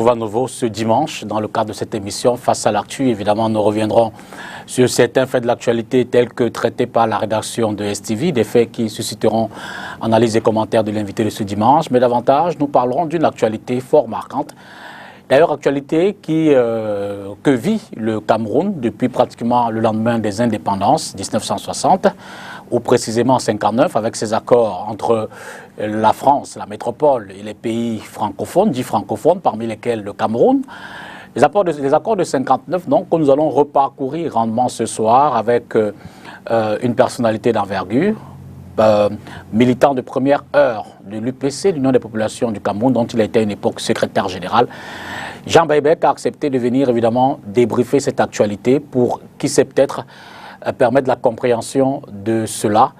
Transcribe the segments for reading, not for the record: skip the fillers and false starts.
retrouve à nouveau ce dimanche dans le cadre de cette émission Face à l'actu. Évidemment, nous reviendrons sur certains faits de l'actualité tels que traités par la rédaction de STV, des faits qui susciteront analyse et commentaires de l'invité de ce dimanche. Mais davantage, nous parlerons d'une actualité fort marquante. D'ailleurs, actualité que vit le Cameroun depuis pratiquement le lendemain des indépendances, 1960, ou précisément en 59, avec ces accords entre la France, la métropole et les pays francophones, dits francophones, parmi lesquels le Cameroun. Les accords de 59, donc, que nous allons reparcourir grandement ce soir avec une personnalité d'envergure, militant de première heure de l'UPC, l'Union des populations du Cameroun, dont il a été à une époque secrétaire général. Jean Baïbek a accepté de venir évidemment débriefer cette actualité pour, qui sait peut-être, permettre la compréhension de cela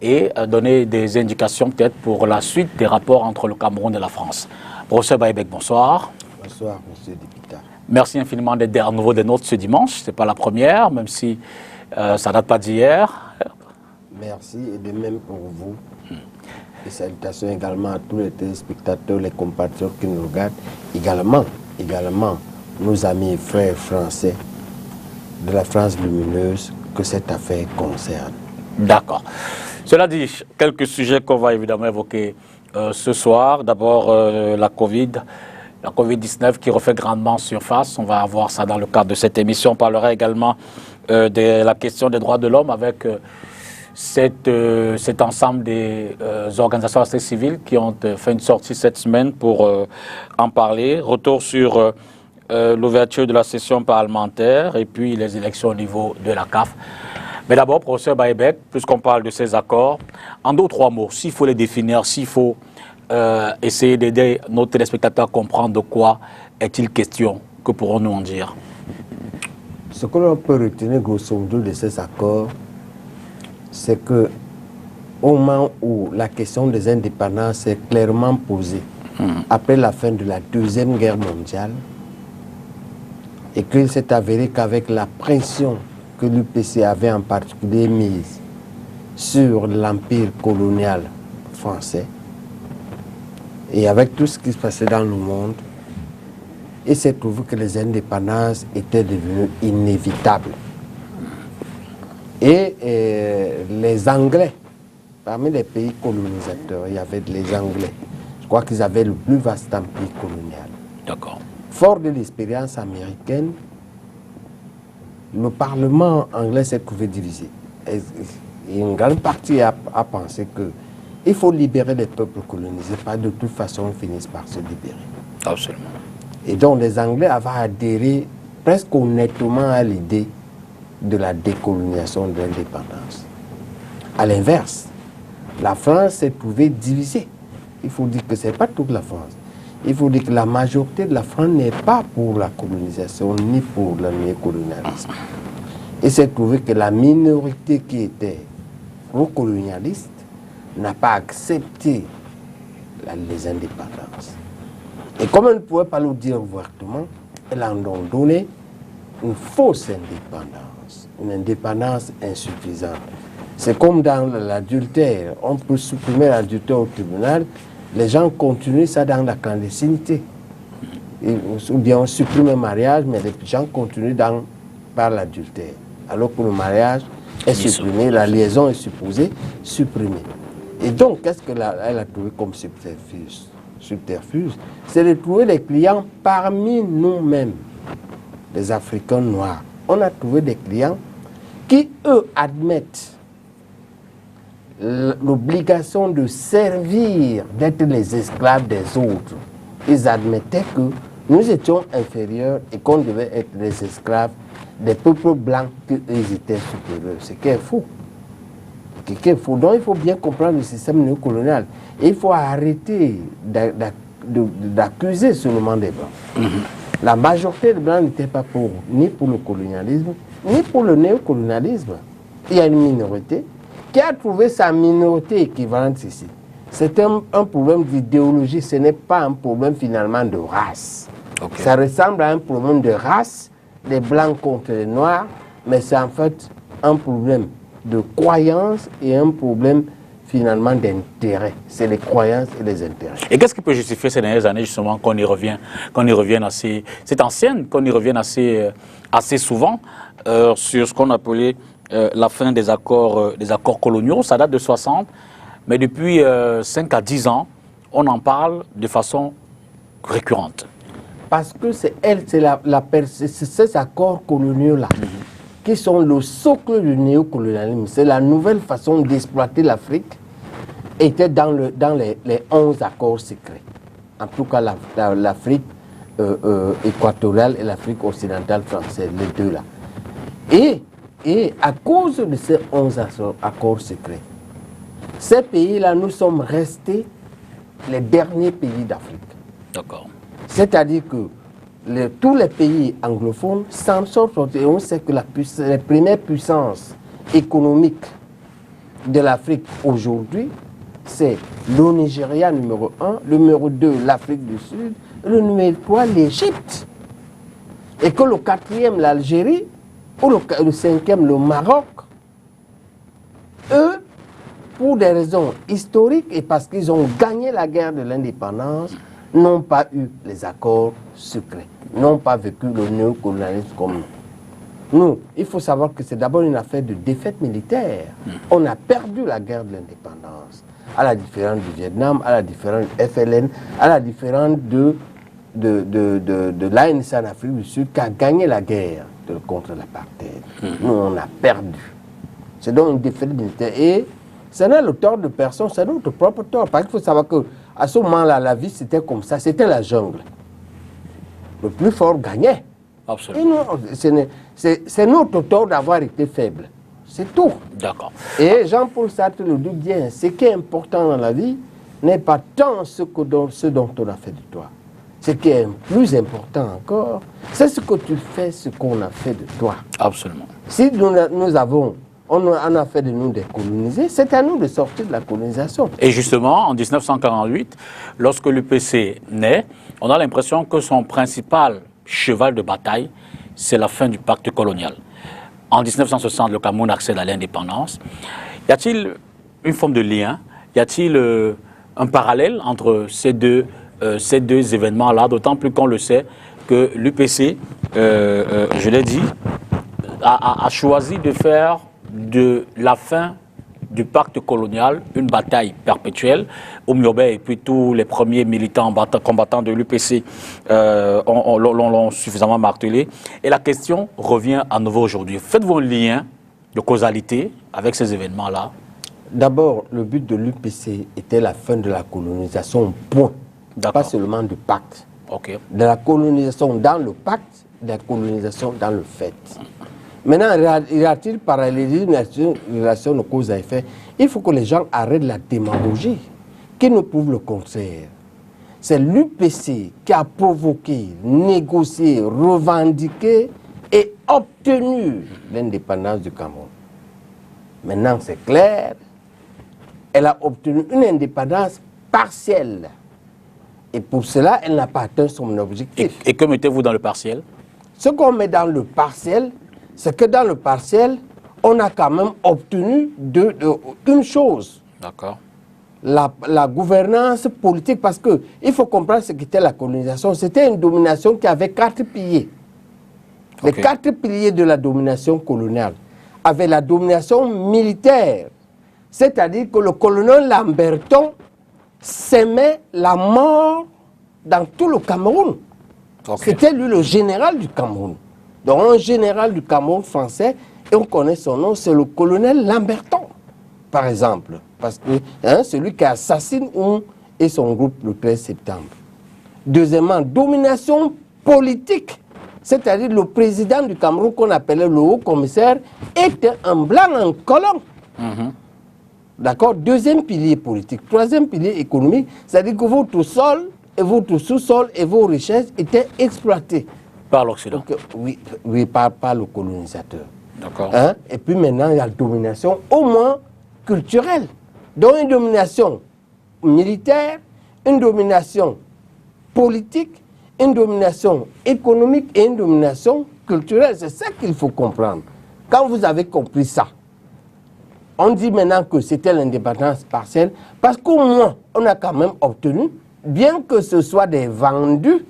et donner des indications peut-être pour la suite des rapports entre le Cameroun et la France. Professeur Baïbek, bonsoir. Bonsoir, monsieur le député. Merci infiniment d'être à nouveau des nôtres ce dimanche. Ce n'est pas la première, même si ça ne date pas d'hier. Merci et de même pour vous. Et salutations également à tous les téléspectateurs, les compatriotes qui nous regardent. Également, nos amis et frères français de la France lumineuse que cette affaire concerne. D'accord. Cela dit, quelques sujets qu'on va évidemment évoquer ce soir. D'abord, la Covid-19 qui refait grandement surface. On va voir ça dans le cadre de cette émission. On parlera également de la question des droits de l'homme avec cet ensemble des organisations assez civiles qui ont fait une sortie cette semaine pour en parler. Retour sur l'ouverture de la session parlementaire et puis les élections au niveau de la CAF. Mais d'abord, professeur Baïbek, puisqu'on parle de ces accords, en 2 ou 3 mots, s'il faut les définir, s'il faut essayer d'aider nos téléspectateurs à comprendre de quoi est-il question, que pourrons-nous en dire? Ce que l'on peut retenir grosso modo de ces accords, c'est que au moment où la question des indépendances est clairement posée, après la fin de la Deuxième Guerre mondiale, et qu'il s'est avéré qu'avec la pression que l'UPC avait en particulier mise sur l'empire colonial français, et avec tout ce qui se passait dans le monde, il s'est trouvé que les indépendances étaient devenues inévitables. Et les Anglais, parmi les pays colonisateurs, il y avait les Anglais. Je crois qu'ils avaient le plus vaste empire colonial. D'accord. Fort de l'expérience américaine, le Parlement anglais s'est trouvé divisé. Et une grande partie a pensé qu'il faut libérer les peuples colonisés, pas de toute façon ils finissent par se libérer. Absolument. Et donc les Anglais avaient adhéré presque honnêtement à l'idée de la décolonisation de l'indépendance. À l'inverse, la France s'est trouvée divisée. Il faut dire que ce n'est pas toute la France. Il faut dire que la majorité de la France n'est pas pour la colonisation ni pour le néocolonialisme. Il s'est trouvé que la minorité qui était pro-colonialiste n'a pas accepté les indépendances. Et comme elle ne pouvait pas le dire ouvertement, elle en a donné une fausse indépendance, une indépendance insuffisante. C'est comme dans l'adultère. On peut supprimer l'adultère au tribunal, les gens continuent ça dans la clandestinité. Ou bien on supprime le mariage, mais les gens continuent par l'adultère. Alors que le mariage est supprimé, la liaison est supposée supprimée. Et donc, qu'est-ce qu'elle a trouvé comme subterfuge? C'est de trouver les clients parmi nous-mêmes, les Africains noirs. On a trouvé des clients qui, eux, admettent l'obligation de servir, d'être les esclaves des autres. Ils admettaient que nous étions inférieurs et qu'on devait être les esclaves des peuples blancs qu'ils étaient supérieurs. Ce qui est faux. Donc il faut bien comprendre le système néocolonial. Et il faut arrêter d'accuser seulement des blancs. La majorité des blancs n'était pas ni pour le colonialisme, ni pour le néocolonialisme. Il y a une minorité qui a trouvé sa minorité équivalente ici. C'est un problème d'idéologie, ce n'est pas un problème finalement de race. Okay. Ça ressemble à un problème de race, les blancs contre les noirs, mais c'est en fait un problème de croyance et un problème finalement d'intérêt. C'est les croyances et les intérêts. Et qu'est-ce qui peut justifier ces dernières années, justement, qu'on y revienne assez... C'est ancienne, qu'on y revienne assez souvent sur ce qu'on appelait la fin des accords coloniaux. Ça date de 60, mais depuis 5 à 10 ans, on en parle de façon récurrente. Parce que c'est ces accords coloniaux-là qui sont le socle du néocolonialisme. C'est la nouvelle façon d'exploiter l'Afrique, était dans les 11 accords secrets. En tout cas, l'Afrique équatoriale et l'Afrique occidentale française, les deux là. Et à cause de ces 11 accords secrets, ces pays-là, nous sommes restés les derniers pays d'Afrique. D'accord. C'est-à-dire que tous les pays anglophones s'en sortent et on sait que les premières puissances économiques de l'Afrique aujourd'hui, c'est le Nigeria numéro 1, le numéro 2 l'Afrique du Sud, le numéro 3 l'Égypte. Et que le 4e l'Algérie, ou le 5e le Maroc, eux, pour des raisons historiques et parce qu'ils ont gagné la guerre de l'indépendance, n'ont pas eu les accords secrets, n'ont pas vécu le néocolonialisme comme nous. Nous, il faut savoir que c'est d'abord une affaire de défaite militaire. On a perdu la guerre de l'indépendance, à la différence du Vietnam, à la différence du FLN, à la différence de l'ANC en Afrique du Sud qui a gagné la guerre contre l'apartheid. Nous, on a perdu. C'est donc une défaite militaire. Et ce n'est le tort de personne, c'est notre propre tort. Parce qu'il faut savoir qu'à ce moment-là, la vie, c'était comme ça. C'était la jungle. Le plus fort gagnait. Absolument. C'est notre tort d'avoir été faible. C'est tout. D'accord. Et Jean-Paul Sartre le dit bien, ce qui est important dans la vie n'est pas tant ce dont on a fait de toi. Ce qui est plus important encore, c'est ce que tu fais, ce qu'on a fait de toi. Absolument. Si on a fait de nous des colonisés, c'est à nous de sortir de la colonisation. Et justement, en 1948, lorsque l'UPC naît, on a l'impression que son principal cheval de bataille, c'est la fin du pacte colonial. En 1960, le Cameroun accède à l'indépendance. Y a-t-il une forme de lien? Y a-t-il un parallèle entre ces deux événements-là, d'autant plus qu'on le sait que l'UPC, je l'ai dit, a choisi de faire de la fin du pacte colonial une bataille perpétuelle. Oumyobé et puis tous les premiers militants combattants de l'UPC l'ont suffisamment martelé. Et la question revient à nouveau aujourd'hui. Faites-vous un lien de causalité avec ces événements-là? D'abord, le but de l'UPC était la fin de la colonisation, point. Pas seulement du pacte. Okay. De la colonisation dans le pacte, de la colonisation dans le fait. Maintenant, y a-t-il parallélisme, relation de cause à effet? Il faut que les gens arrêtent la démagogie, qui nous prouve le contraire. C'est l'UPC qui a provoqué, négocié, revendiqué et obtenu l'indépendance du Cameroun. Maintenant, c'est clair, elle a obtenu une indépendance partielle. Et pour cela, elle n'a pas atteint son objectif. Et que mettez-vous dans le partiel? Ce qu'on met dans le partiel, c'est que dans le partiel, on a quand même obtenu une chose. D'accord. La gouvernance politique, parce qu'il faut comprendre ce qu'était la colonisation. C'était une domination qui avait 4 piliers. Les 4 piliers de la domination coloniale avaient la domination militaire. C'est-à-dire que le colonel Lamberton s'aimait la mort dans tout le Cameroun. C'était lui le général du Cameroun. Donc un général du Cameroun français, et on connaît son nom, c'est le colonel Lamberton, par exemple. Parce que celui qui assassine et son groupe le 13 septembre. Deuxièmement, domination politique. C'est-à-dire le président du Cameroun qu'on appelait le haut commissaire était un blanc en colon. D'accord? Deuxième pilier politique. Troisième pilier économique, c'est-à-dire que votre sol et votre sous-sol et vos richesses étaient exploités. Par l'Occident. Oui, par le colonisateur. D'accord. Et puis maintenant, il y a la domination au moins culturelle. Donc une domination militaire, une domination politique, une domination économique et une domination culturelle. C'est ça qu'il faut comprendre. Quand vous avez compris ça, On dit maintenant que c'était l'indépendance partielle parce qu'au moins, on a quand même obtenu, bien que ce soit des vendus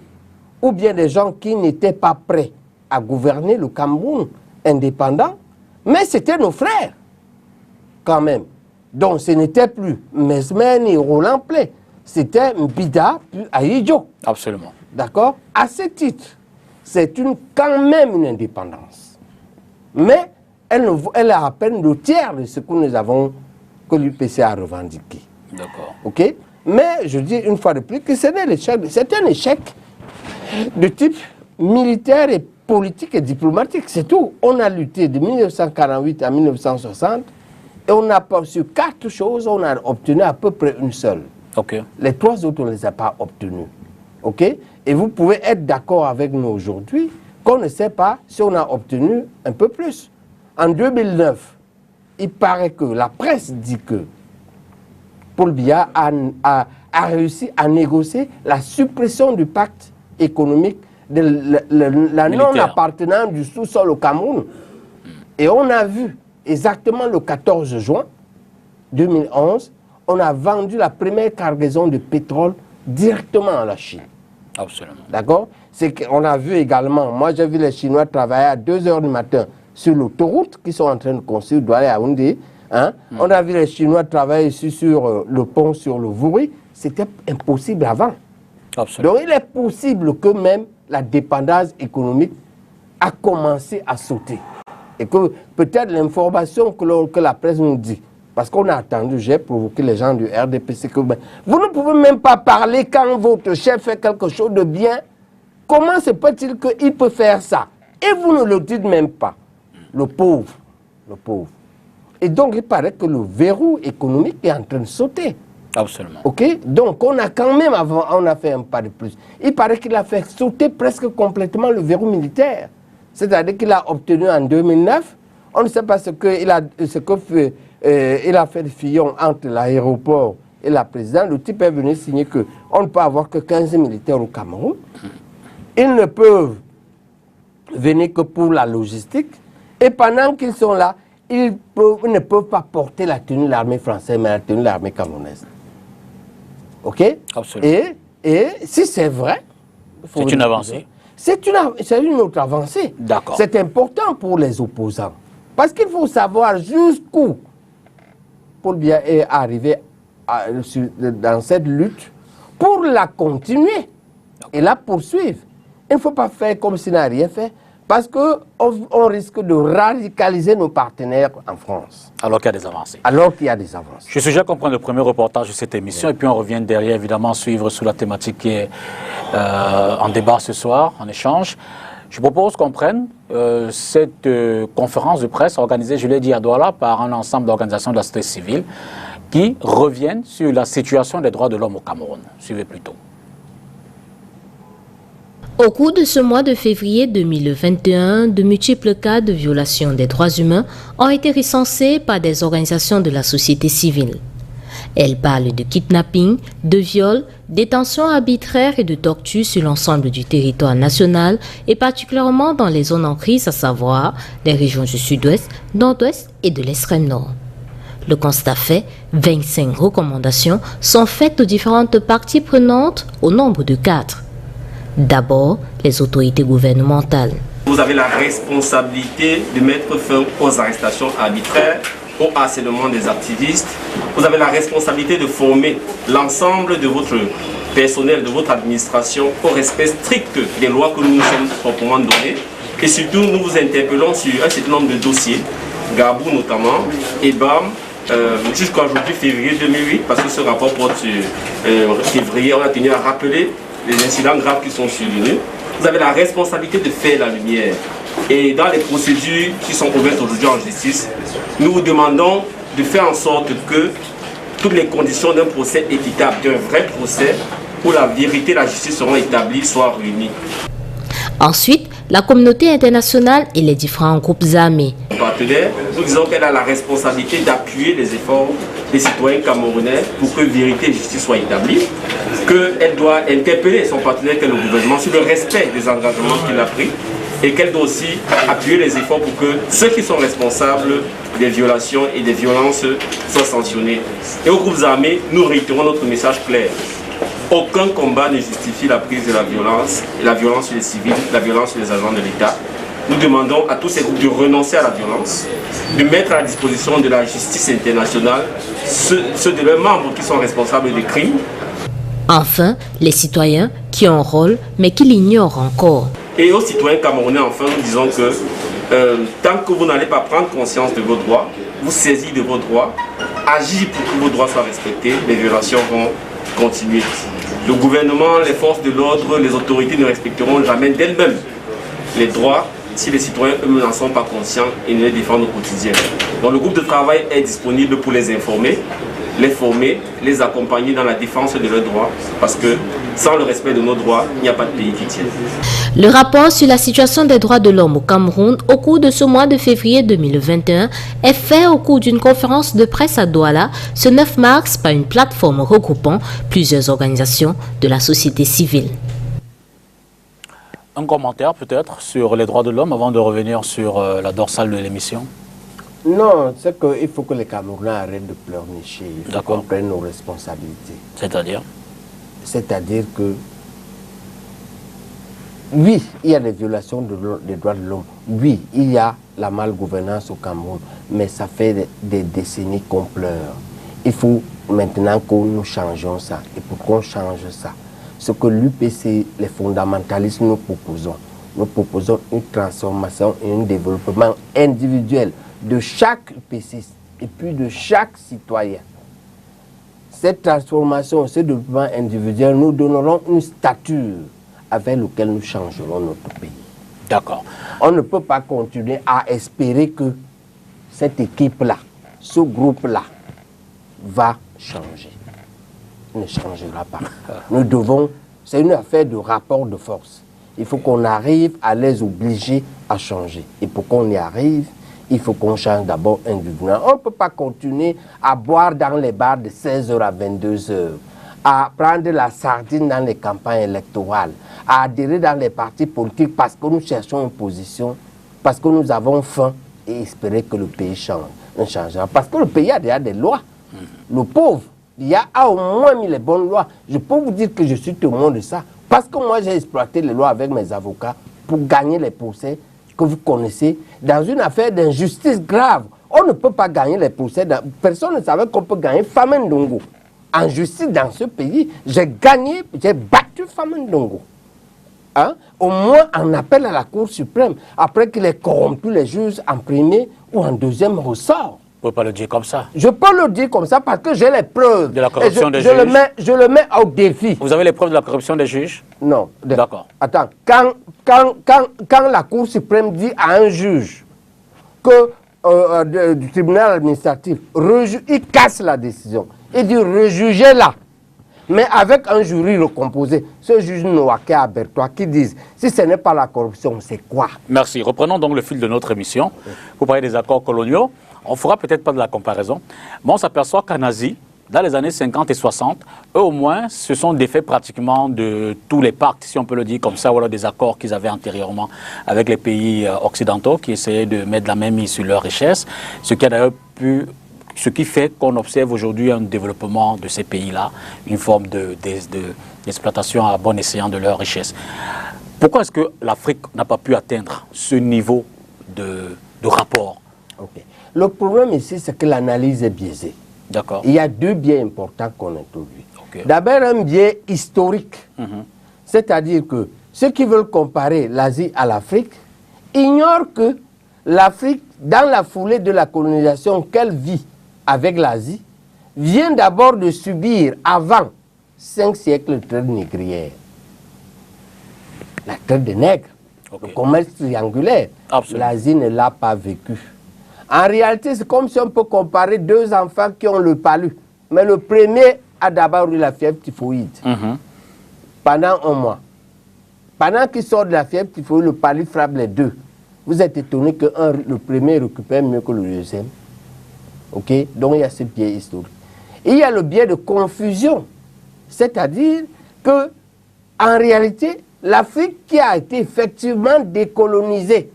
ou bien des gens qui n'étaient pas prêts à gouverner le Cameroun indépendant, mais c'était nos frères, quand même. Donc ce n'était plus Mesmer ni Roland Play, c'était Mbida puis Ahidjo. Absolument. D'accord? À ce titre, c'est quand même une indépendance. Mais elle a à peine le tiers de ce que nous avons, que l'UPC a revendiqué. D'accord. OK? Mais je dis une fois de plus que c'est un échec de type militaire et politique et diplomatique, c'est tout. On a lutté de 1948 à 1960 et on a sur 4 choses, on a obtenu à peu près une seule. Okay. Les 3 autres, on ne les a pas obtenus. OK? Et vous pouvez être d'accord avec nous aujourd'hui qu'on ne sait pas si on a obtenu un peu plus. En 2009, il paraît que la presse dit que Paul Biya a réussi à négocier la suppression du pacte économique de la non-appartenance du sous-sol au Cameroun. Et on a vu exactement le 14 juin 2011, on a vendu la première cargaison de pétrole directement à la Chine. Absolument. D'accord? C'est qu'on a vu également, moi j'ai vu les Chinois travailler à 2 h du matin sur l'autoroute qu'ils sont en train de construire, Douala et Yaoundé. Hein? On a vu les Chinois travailler ici sur le pont, sur le Vouri. C'était impossible avant. Absolument. Donc il est possible que même la dépendance économique a commencé à sauter. Et que peut-être l'information que la presse nous dit, parce qu'on a attendu, j'ai provoqué les gens du RDPC, que vous ne pouvez même pas parler quand votre chef fait quelque chose de bien. Comment se peut-il qu'il peut faire ça? Et vous ne le dites même pas. Le pauvre. Le pauvre. Et donc, il paraît que le verrou économique est en train de sauter. Absolument. OK? Donc, on a quand même, on a fait un pas de plus. Il paraît qu'il a fait sauter presque complètement le verrou militaire. C'est-à-dire qu'il a obtenu en 2009, on ne sait pas il a fait de Fillon entre l'aéroport et la présidence. Le type est venu signer qu'on ne peut avoir que 15 militaires au Cameroun. Ils ne peuvent venir que pour la logistique. Et pendant qu'ils sont là, ils ne peuvent pas porter la tenue de l'armée française, mais la tenue de l'armée camerounaise. OK? Absolument. Et si c'est vrai... C'est une avancée. C'est une autre avancée. D'accord. C'est important pour les opposants. Parce qu'il faut savoir jusqu'où Paul Biya est arrivé dans cette lutte pour la continuer et la poursuivre. Il ne faut pas faire comme s'il n'a rien fait. Parce qu'on risque de radicaliser nos partenaires en France. Alors qu'il y a des avancées. Alors qu'il y a des avancées. Je suggère qu'on prenne le premier reportage de cette émission et puis on revient derrière, évidemment, suivre sous la thématique qui est en débat ce soir, en échange. Je propose qu'on prenne cette conférence de presse organisée, je l'ai dit, à Douala par un ensemble d'organisations de la société civile qui reviennent sur la situation des droits de l'homme au Cameroun. Suivez plutôt. Au cours de ce mois de février 2021, de multiples cas de violation des droits humains ont été recensés par des organisations de la société civile. Elles parlent de kidnapping, de viol, détention arbitraire et de torture sur l'ensemble du territoire national et particulièrement dans les zones en crise, à savoir les régions du sud-ouest, nord-ouest et de l'extrême nord. Le constat fait, 25 recommandations sont faites aux différentes parties prenantes au nombre de 4. D'abord, les autorités gouvernementales. Vous avez la responsabilité de mettre fin aux arrestations arbitraires, au harcèlement des activistes. Vous avez la responsabilité de former l'ensemble de votre personnel, de votre administration au respect strict des lois que nous nous sommes proprement données. Et surtout, nous vous interpellons sur un certain nombre de dossiers, Gabou notamment, EBAM, jusqu'à aujourd'hui, février 2008, parce que ce rapport porte sur février, on a tenu à rappeler les incidents graves qui sont survenus. Vous avez la responsabilité de faire la lumière. Et dans les procédures qui sont ouvertes aujourd'hui en justice, nous vous demandons de faire en sorte que toutes les conditions d'un procès équitable, d'un vrai procès, où la vérité et la justice seront établies, soient réunies. Ensuite, la communauté internationale et les différents groupes armés. Partenaire, nous disons qu'elle a la responsabilité d'appuyer les efforts des citoyens camerounais pour que vérité et justice soient établies, qu'elle doit interpeller son partenaire, que le gouvernement, sur le respect des engagements qu'il a pris, et qu'elle doit aussi appuyer les efforts pour que ceux qui sont responsables des violations et des violences soient sanctionnés. Et au groupe armés, nous réitérons notre message clair. Aucun combat ne justifie la prise de la violence sur les civils, la violence sur les agents de l'État. Nous demandons à tous ces groupes de renoncer à la violence, de mettre à la disposition de la justice internationale ceux de leurs membres qui sont responsables des crimes. Enfin, les citoyens qui ont un rôle mais qui l'ignorent encore. Et aux citoyens camerounais, enfin, nous disons que tant que vous n'allez pas prendre conscience de vos droits, vous saisir de vos droits, agir pour que vos droits soient respectés, les violations vont continuer. Le gouvernement, les forces de l'ordre, les autorités ne respecteront jamais d'elles-mêmes les droits si les citoyens eux-mêmes n'en sont pas conscients et ne les défendent au quotidien. Donc le groupe de travail est disponible pour les informer, les former, les accompagner dans la défense de leurs droits, parce que sans le respect de nos droits, il n'y a pas de pays qui tienne. Le rapport sur la situation des droits de l'homme au Cameroun au cours de ce mois de février 2021 est fait au cours d'une conférence de presse à Douala ce 9 mars par une plateforme regroupant plusieurs organisations de la société civile. Un commentaire peut-être sur les droits de l'homme avant de revenir sur la dorsale de l'émission? Non, c'est qu'il faut que les Camerounais arrêtent de pleurnicher. Il faut qu'on prenne nos responsabilités. C'est-à-dire? C'est-à-dire que, oui, il y a des violations des droits de l'homme. Oui, il y a la malgouvernance au Cameroun. Mais ça fait des décennies qu'on pleure. Il faut maintenant que nous changeons ça. Et pour qu'on change ça, ce que l'UPC, les fondamentalistes, nous proposons une transformation et un développement individuel de chaque UPCiste et puis de chaque citoyen. Cette transformation, ce développement individuel, nous donnerons une stature avec laquelle nous changerons notre pays. D'accord. On ne peut pas continuer à espérer que cette équipe-là, ce groupe-là, va changer. Il ne changera pas. Nous devons, c'est une affaire de rapport de force. Il faut qu'on arrive à les obliger à changer. Et pour qu'on y arrive, il faut qu'on change d'abord individuellement. On ne peut pas continuer à boire dans les bars de 16h à 22h, à prendre la sardine dans les campagnes électorales, à adhérer dans les partis politiques parce que nous cherchons une position, parce que nous avons faim et espérer que le pays change. Ne changera. Parce que le pays a déjà des lois. Le pauvre, il y a au moins mis les bonnes lois. Je peux vous dire que je suis témoin de ça. Parce que moi, j'ai exploité les lois avec mes avocats pour gagner les procès que vous connaissez dans une affaire d'injustice grave. On ne peut pas gagner les procès. Personne ne savait qu'on peut gagner Famendongo. En justice dans ce pays, j'ai gagné, j'ai battu Famendongo. Hein? Au moins en appel à la Cour suprême, après qu'il ait corrompu les juges en premier ou en deuxième ressort. Vous ne pouvez pas le dire comme ça. Je peux le dire comme ça parce que j'ai les preuves. De la corruption des juges. Je le mets au défi. Vous avez les preuves de la corruption des juges? Non. D'accord. Attends, quand la Cour suprême dit à un juge que du tribunal administratif, il casse la décision. Il dit rejugez-la. Mais avec un jury recomposé, ce juge Noaké Abertois qui disent si ce n'est pas la corruption, c'est quoi? Merci. Reprenons donc le fil de notre émission. Vous parlez des accords coloniaux. On ne fera peut-être pas de la comparaison. Mais on s'aperçoit qu'en Asie, dans les années 50 et 60, eux au moins, se sont défaits pratiquement de tous les pactes, si on peut le dire comme ça, ou alors des accords qu'ils avaient antérieurement avec les pays occidentaux qui essayaient de mettre la main mise sur leurs richesses. Ce qui fait qu'on observe aujourd'hui un développement de ces pays-là, une forme d'exploitation à bon escient de leurs richesses. Pourquoi est-ce que l'Afrique n'a pas pu atteindre ce niveau de rapport? Okay. Le problème ici, c'est que l'analyse est biaisée. D'accord. Il y a deux biais importants qu'on introduit. Okay. D'abord, un biais historique. C'est-à-dire que ceux qui veulent comparer l'Asie à l'Afrique ignorent que l'Afrique, dans la foulée de la colonisation qu'elle vit avec l'Asie, vient d'abord de subir, avant 5 siècles, de traite négrière. La traite des nègres, le commerce triangulaire. L'Asie ne l'a pas vécu. En réalité, c'est comme si on peut comparer deux enfants qui ont le palu. Mais le premier a d'abord eu la fièvre typhoïde pendant un mois. Pendant qu'il sort de la fièvre typhoïde, le palu frappe les deux. Vous êtes étonné que le premier récupère mieux que le deuxième. Ok? Donc il y a ce biais historique. Et il y a le biais de confusion. C'est-à-dire que, en réalité, l'Afrique qui a été effectivement décolonisée,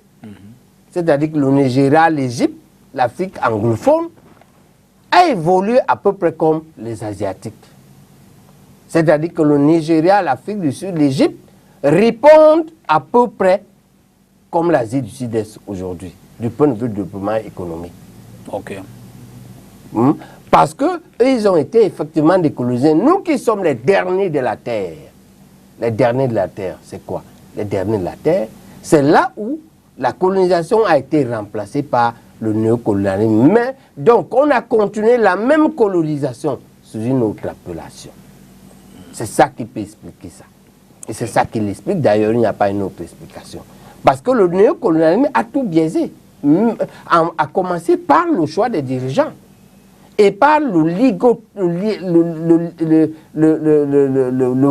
c'est-à-dire que le Nigeria, l'Égypte, l'Afrique anglophone, a évolué à peu près comme les Asiatiques. C'est-à-dire que le Nigeria, l'Afrique du Sud, l'Égypte répondent à peu près comme l'Asie du Sud-Est aujourd'hui, du point de vue du développement économique. Ok. Parce qu'ils ont été effectivement décolonisés. Nous qui sommes les derniers de la Terre, les derniers de la Terre, c'est quoi? Les derniers de la Terre, c'est là où la colonisation a été remplacée par le néocolonialisme. Mais donc, on a continué la même colonisation sous une autre appellation. C'est ça qui peut expliquer ça. Et c'est ça qui l'explique. D'ailleurs, il n'y a pas une autre explication. Parce que le néocolonialisme a tout biaisé. A commencé par le choix des dirigeants et par le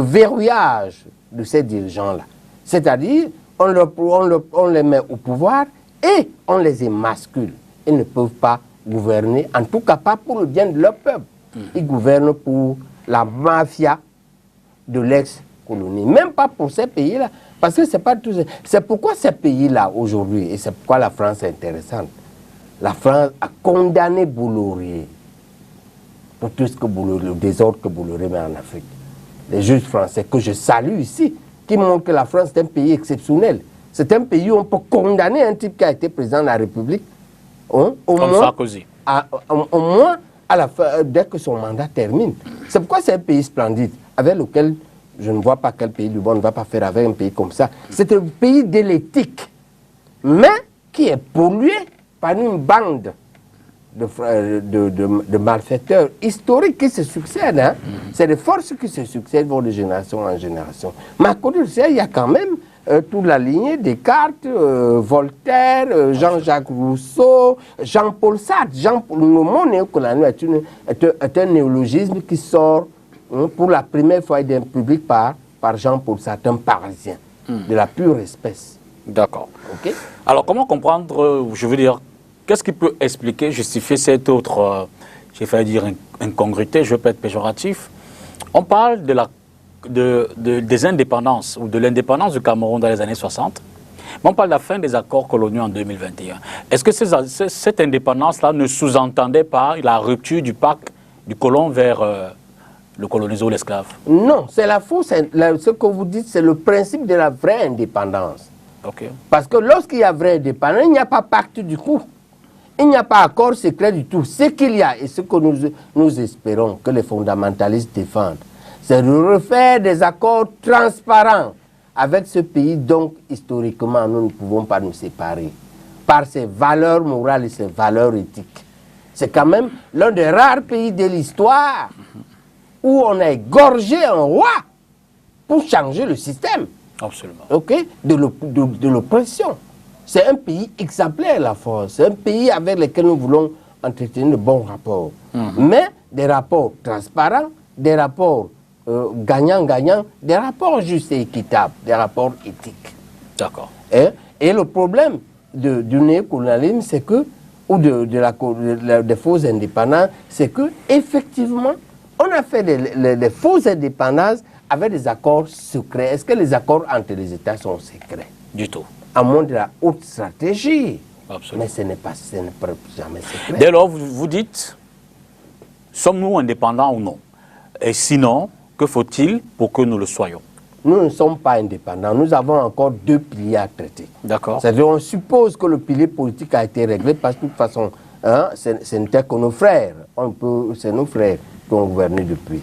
verrouillage de ces dirigeants-là. C'est-à-dire, on les met au pouvoir et on les émascule. Ils ne peuvent pas gouverner, en tout cas pas pour le bien de leur peuple. Ils gouvernent pour la mafia de l'ex-colonie, même pas pour ces pays-là. Parce que c'est pas tout. C'est pourquoi ces pays-là aujourd'hui, et c'est pourquoi la France est intéressante. La France a condamné Bolloré pour tout ce que Bolloré, le désordre que Bolloré met en Afrique. Les juges français que je salue ici, qui montrent que la France est un pays exceptionnel. C'est un pays où on peut condamner un type qui a été président de la République. Au moins à la fin, dès que son mandat termine. C'est pourquoi c'est un pays splendide, avec lequel je ne vois pas quel pays du monde ne va pas faire avec un pays comme ça. C'est un pays de l'éthique, mais qui est pollué par une bande de malfaiteurs historiques qui se succèdent. Hein. C'est des forces qui se succèdent de génération en génération. Mais à côté de ça, il y a quand même toute la lignée Descartes, Voltaire, Jean-Jacques Rousseau, Jean-Paul Sartre. Le mot néocolonial est un néologisme qui sort pour la première fois d'un public par Jean-Paul Sartre, un Parisien, de la pure espèce. D'accord. Okay? Alors, comment comprendre, je veux dire, qu'est-ce qui peut expliquer, justifier cette autre, j'ai failli dire incongruité, je ne veux pas être péjoratif. On parle des indépendances, ou de l'indépendance du Cameroun dans les années 60, mais on parle de la fin des accords coloniaux en 2021. Est-ce que cette indépendance-là ne sous-entendait pas la rupture du pacte du colon vers le colonisé ou l'esclave? Non, c'est la fausse. Ce que vous dites, c'est le principe de la vraie indépendance. Okay. Parce que lorsqu'il y a vraie indépendance, il n'y a pas pacte du coup. Il n'y a pas accord secret du tout. Ce qu'il y a et ce que nous espérons que les fondamentalistes défendent, c'est de refaire des accords transparents avec ce pays. Donc, historiquement, nous ne pouvons pas nous séparer par ses valeurs morales et ses valeurs éthiques. C'est quand même l'un des rares pays de l'histoire où on a égorgé un roi pour changer le système. Absolument. Okay? De l'oppression. C'est un pays exemplaire, la France. C'est un pays avec lequel nous voulons entretenir de bons rapports. Mais des rapports transparents, des rapports gagnant-gagnant, des rapports justes et équitables, des rapports éthiques. D'accord. Et le problème du néocolonialisme, c'est que, ou des fausses indépendances, c'est que effectivement, on a fait des fausses indépendances avec des accords secrets. Est-ce que les accords entre les États sont secrets? Du tout. À moins de la haute stratégie. Absolument. Mais ce n'est pas jamais secret. Dès lors, vous dites, sommes-nous indépendants ou non? Et sinon, que faut-il pour que nous le soyons? Nous ne sommes pas indépendants. Nous avons encore deux piliers à traiter. D'accord. C'est-à-dire, on suppose que le pilier politique a été réglé parce que de toute façon, hein, ce n'était que nos frères. C'est nos frères qui ont gouverné depuis.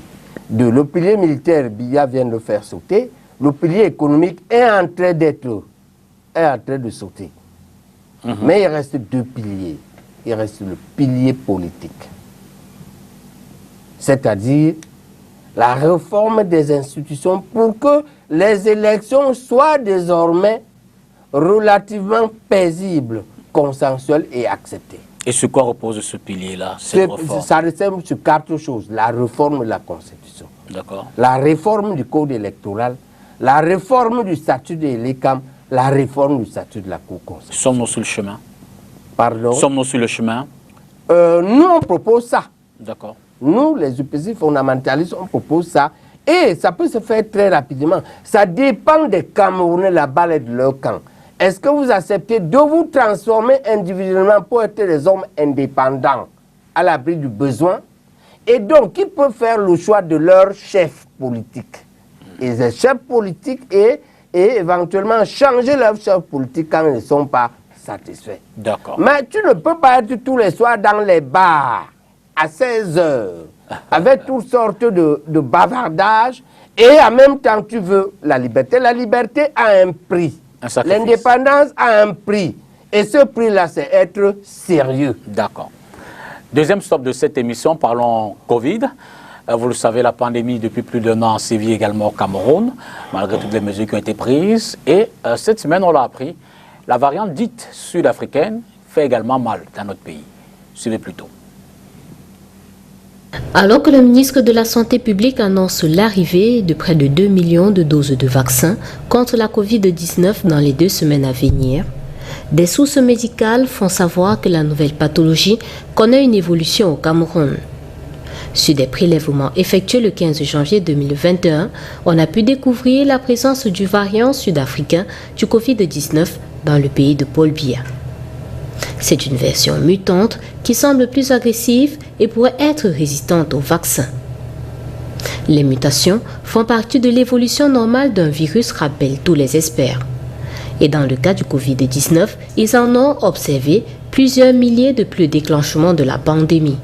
Le pilier militaire, Biya vient de le faire sauter. Le pilier économique est en train de sauter. Mais il reste deux piliers. Il reste le pilier politique. C'est-à-dire la réforme des institutions pour que les élections soient désormais relativement paisibles, consensuelles et acceptées. Et sur quoi repose ce pilier-là, cette réforme? Ça ressemble sur quatre choses. La réforme de la Constitution. D'accord. La réforme du Code électoral. La réforme du statut de l'ECAM. La réforme du statut de la Cour constitutionnelle. Sommes-nous sur le chemin? Pardon? Sommes-nous sur le chemin? Nous, on propose ça. D'accord. Nous, les UPC fondamentalistes, on propose ça. Et ça peut se faire très rapidement. Ça dépend des Camerounais, la balle est de leur camp. Est-ce que vous acceptez de vous transformer individuellement pour être des hommes indépendants à l'abri du besoin? Et donc, qui peut faire le choix de leur chef politique? Et les chefs politiques et éventuellement changer leur chef politique quand ils ne sont pas satisfaits. D'accord. Mais tu ne peux pas être tous les soirs dans les bars à 16 heures avec toutes sortes de bavardages et en même temps tu veux la liberté. La liberté a un prix. L'indépendance a un prix. Et ce prix-là, c'est être sérieux. D'accord. Deuxième stop de cette émission, parlons Covid. Vous le savez, la pandémie, depuis plus d'un an, sévit également au Cameroun, malgré toutes les mesures qui ont été prises. Et cette semaine, on l'a appris, la variante dite sud-africaine fait également mal dans notre pays. Suivez plutôt. Alors que le ministre de la Santé publique annonce l'arrivée de près de 2 millions de doses de vaccins contre la Covid-19 dans les 2 semaines à venir, des sources médicales font savoir que la nouvelle pathologie connaît une évolution au Cameroun. Sur des prélèvements effectués le 15 janvier 2021, on a pu découvrir la présence du variant sud-africain du Covid-19 dans le pays de Paul Biya. C'est une version mutante qui semble plus agressive et pourrait être résistante au vaccin. Les mutations font partie de l'évolution normale d'un virus, rappellent tous les experts. Et dans le cas du Covid-19, ils en ont observé plusieurs milliers depuis le déclenchement de la pandémie.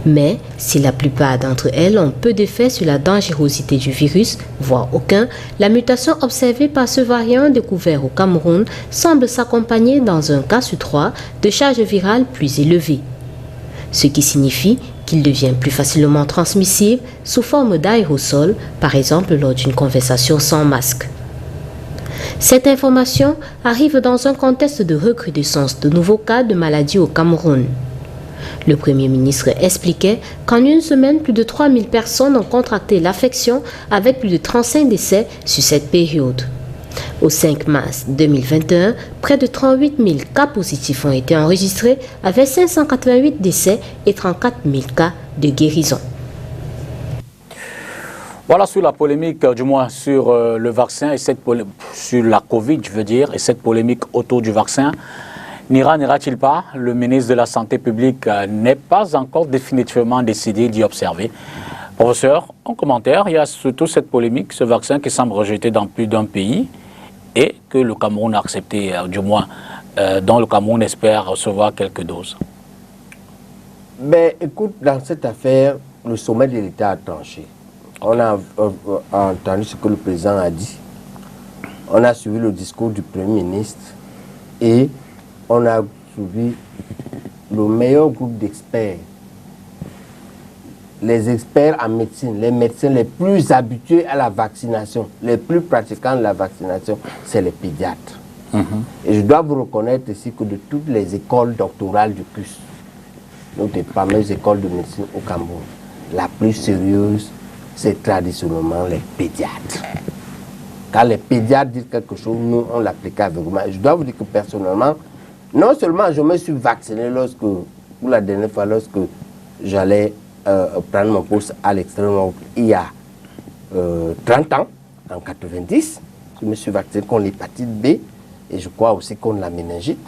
Mais si la plupart d'entre elles ont peu d'effet sur la dangerosité du virus, voire aucun, la mutation observée par ce variant découvert au Cameroun semble s'accompagner dans un cas sur 3 de charge virale plus élevée. Ce qui signifie qu'il devient plus facilement transmissible sous forme d'aérosol, par exemple lors d'une conversation sans masque. Cette information arrive dans un contexte de recrudescence de nouveaux cas de maladie au Cameroun. Le Premier ministre expliquait qu'en une semaine, plus de 3000 personnes ont contracté l'affection avec plus de 35 décès sur cette période. Au 5 mars 2021, près de 38 000 cas positifs ont été enregistrés avec 588 décès et 34 000 cas de guérison. Voilà sur la polémique, du moins sur le vaccin et sur la Covid, je veux dire, et cette polémique autour du vaccin. N'ira-t-il pas? Le ministre de la Santé publique n'est pas encore définitivement décidé d'y observer. Professeur, en commentaire, il y a surtout cette polémique, ce vaccin qui semble rejeté dans plus d'un pays et que le Cameroun a accepté, du moins, dont le Cameroun espère recevoir quelques doses. Ben, écoute, dans cette affaire, le sommet de l'État a tranché. On a entendu ce que le président a dit. On a suivi le discours du Premier ministre et on a suivi le meilleur groupe d'experts. Les experts en médecine, les médecins les plus habitués à la vaccination, les plus pratiquants de la vaccination, c'est les pédiatres. Et je dois vous reconnaître ici que de toutes les écoles doctorales du CUS, donc des fameuses écoles de médecine au Cameroun, la plus sérieuse, c'est traditionnellement les pédiatres. Quand les pédiatres disent quelque chose, nous, on l'applique aveuglément. Et je dois vous dire que personnellement, non seulement je me suis vacciné pour la dernière fois, lorsque j'allais prendre mon poste à l'extrême il y a 30 ans, en 90, je me suis vacciné contre l'hépatite B et je crois aussi contre la méningite.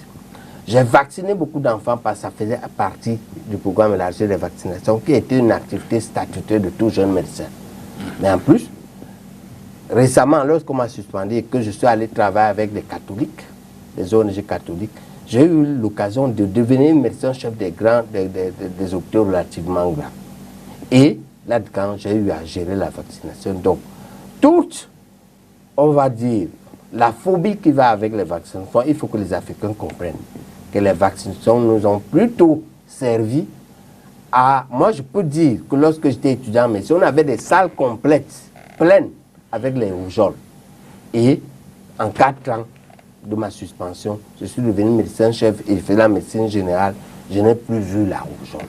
J'ai vacciné beaucoup d'enfants parce que ça faisait partie du programme élargi de vaccination qui était une activité statutaire de tout jeune médecin. Mais en plus, récemment, lorsqu'on m'a suspendu et que je suis allé travailler avec des catholiques, des ONG catholiques, j'ai eu l'occasion de devenir médecin-chef des hôpitaux relativement graves. Et là-dedans, j'ai eu à gérer la vaccination. Donc, toute, on va dire, la phobie qui va avec les vaccinations, il faut que les Africains comprennent que les vaccinations nous ont plutôt servi à... Moi, je peux dire que lorsque j'étais étudiant en médecine, on avait des salles complètes, pleines, avec les rougeoles. Et en 4 ans de ma suspension, je suis devenu médecin-chef et je fais la médecine générale. Je n'ai plus vu la rougeole.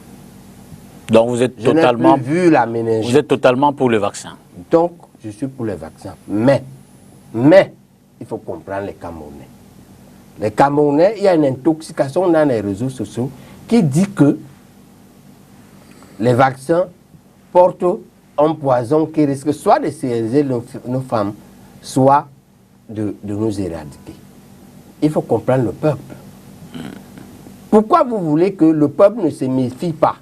Donc vous êtes totalement... Je n'ai plus vu la méningite. Vous êtes totalement pour le vaccin. Donc, je suis pour les vaccins. Mais, il faut comprendre les Camerounais. Les Camerounais, il y a une intoxication dans les réseaux sociaux qui dit que les vaccins portent un poison qui risque soit de stériliser nos femmes, soit de nous éradiquer. Il faut comprendre le peuple. Pourquoi vous voulez que le peuple ne se méfie pas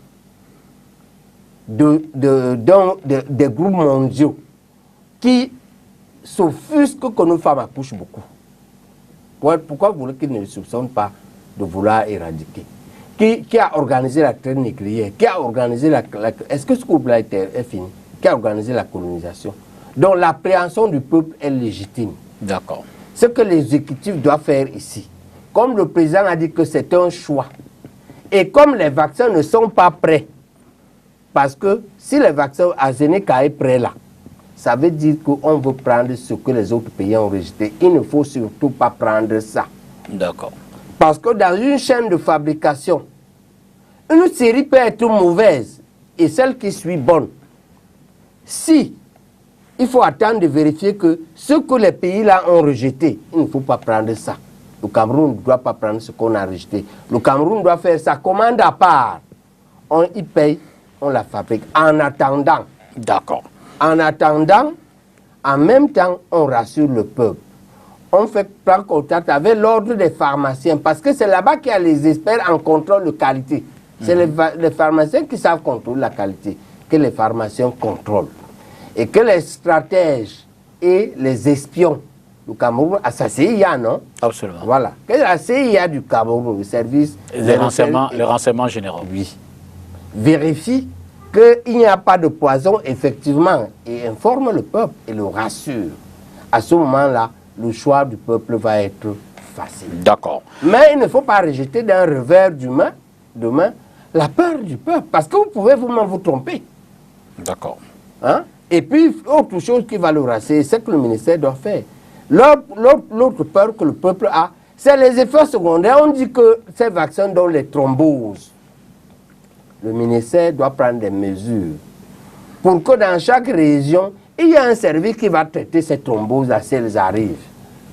des groupes mondiaux qui s'offusquent que nos femmes accouchent beaucoup? Pourquoi vous voulez qu'ils ne soupçonnent pas de vouloir éradiquer? Qui a organisé la traite négrière? Qui a organisé est-ce que ce groupe-là est fini? Qui a organisé la colonisation? Donc l'appréhension du peuple est légitime. D'accord. Ce que l'exécutif doit faire ici, comme le président a dit que c'est un choix, et comme les vaccins ne sont pas prêts, parce que si les vaccins AstraZeneca est prêt là, ça veut dire qu'on veut prendre ce que les autres pays ont rejeté. Il ne faut surtout pas prendre ça. D'accord. Parce que dans une chaîne de fabrication, une série peut être mauvaise et celle qui suit bonne. Si il faut attendre de vérifier que ce que les pays-là ont rejeté, il ne faut pas prendre ça. Le Cameroun ne doit pas prendre ce qu'on a rejeté. Le Cameroun doit faire sa commande à part. On y paye, on la fabrique. En attendant. D'accord. En attendant, en même temps, on rassure le peuple. On fait prendre contact avec l'ordre des pharmaciens parce que c'est là-bas qu'il y a les experts en contrôle de qualité. C'est les pharmaciens qui savent contrôler la qualité, que les pharmaciens contrôlent. Et que les stratèges et les espions du Cameroun, sa CIA, non? Absolument. Voilà. Que la CIA du Cameroun, le service... Les renseignements généraux. Oui. Vérifie qu'il n'y a pas de poison, effectivement, et informe le peuple et le rassure. À ce moment-là, le choix du peuple va être facile. D'accord. Mais il ne faut pas rejeter d'un revers d'humain, demain, la peur du peuple, parce que vous pouvez vous-même vous tromper. D'accord. Hein? Et puis, autre chose qui va le rassurer, c'est que le ministère doit faire. L'autre peur que le peuple a, c'est les effets secondaires. On dit que ces vaccins donnent les thromboses. Le ministère doit prendre des mesures pour que dans chaque région, il y ait un service qui va traiter ces thromboses si elles arrivent.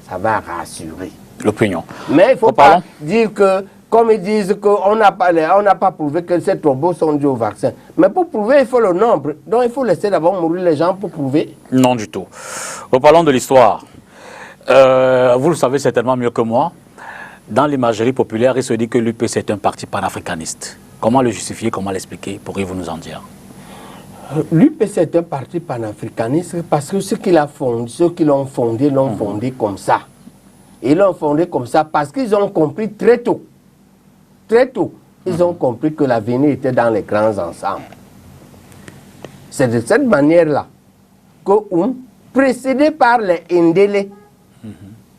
Ça va rassurer. L'opinion. Mais il ne faut pas dire que, comme ils disent qu'on n'a pas prouvé que ces thromboses sont dues au vaccin. Mais pour prouver, il faut le nombre. Donc il faut laisser d'abord mourir les gens pour prouver. Non du tout. Reparlons de l'histoire. Vous le savez certainement mieux que moi. Dans l'imagerie populaire, il se dit que l'UPC est un parti panafricaniste. Comment le justifier, comment l'expliquer? Pourriez-vous nous en dire? L'UPC est un parti panafricaniste parce que ceux qui l'ont fondé l'ont fondé comme ça. Ils l'ont fondé comme ça parce qu'ils ont compris très tôt. Très tôt, ils ont compris que l'avenir était dans les grands ensembles. C'est de cette manière-là que, précédés par les Ndélé,